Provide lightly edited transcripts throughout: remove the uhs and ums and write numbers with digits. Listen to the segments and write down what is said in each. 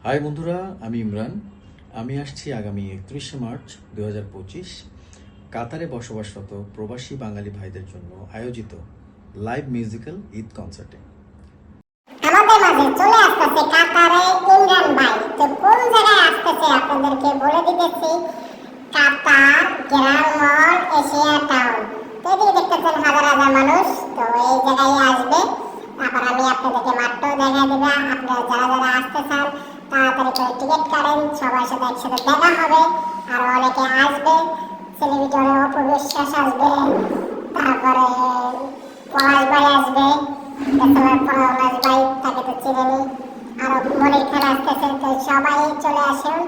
High বন্ধুরা, আমি ইমরান। আমি আসছি আগামী 31শে মার্চ 2025 কাতারে বসবাসরত প্রবাসী বাঙালি ভাইদের জন্য আয়োজিত লাইভ মিউজিক্যাল ঈদ কনসার্টে। আমাদের মাঝে চলে আসতেছে কাতারে ইমরান ভাই। তো কোন জায়গায় আসতেছে আপনাদেরকে বলে দিতেছি। কাতার গ্র্যান্ড মল এশিয়া টাউন। তো এদিকে দেখতেছেন হাজার হাজার মানুষ, তো এই জায়গায় আসবে। তারপর আমি আপনাদেরকে মাত্র দেখা দেবো। আপনারা যারা যারা আসতে চান তাড়াতাড়ি করে টিকিট কাটেন, সবার সাথে একসাথে দেখা হবে। আর অনেকে আসবে, সেলিব্রিটি অনেক অপবিশ্বাস আসবে, তারপরে পলাশ ভাই আসবে, পলাশ ভাই তাকে তো চিনেনি, আরো মনির খান আসতেছে। তো সবাই চলে আসেন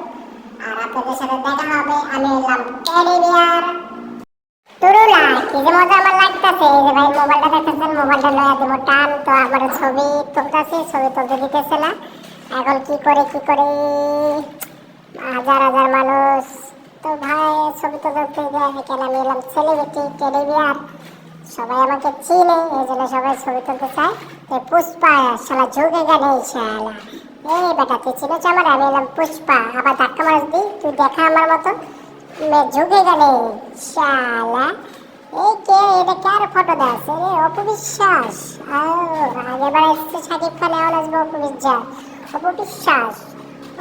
আর আপনাদের সাথে দেখা হবে। আমি এলাম ক্যারিবিয়ার তুরুলা। কি যে মজা আমার লাগতেছে। এই যে ভাই মোবাইলটা দেখতেছেন, মোবাইলটা লয়া দেবো টান। তো আমার ছবি তুলতেছি, ছবি তুলতে দিতেছে না। এখন কি করে হাজার হাজার মানুষ। তো ভাই ছবি তুলতে কেন আমি এলাম সেলিব্রিটি ক্যারিবিয়ার। সবাই আমাকে চিনে, এই জন্য সবাই ছবি তুলতে চায়। তো পুষ্পা শালা ঝুঁকে গেলে শালা। এই বেটা তুই চিনেছ আমার? আমি এলাম পুষ্পা। আবার ধাক্কা মারিস দি, তুই দেখা আমার মতো ঝুঁকে গেলে শালা। এই কে এটা? কার ফটো দেয় রে? অপবিশ্বাস। আগেবার এসছে শাকিব খান, এখন আসবে অপবিশ্বাস।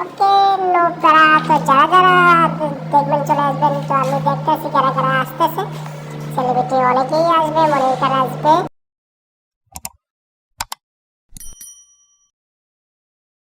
ওকে নো প্যারা। তো যারা যারা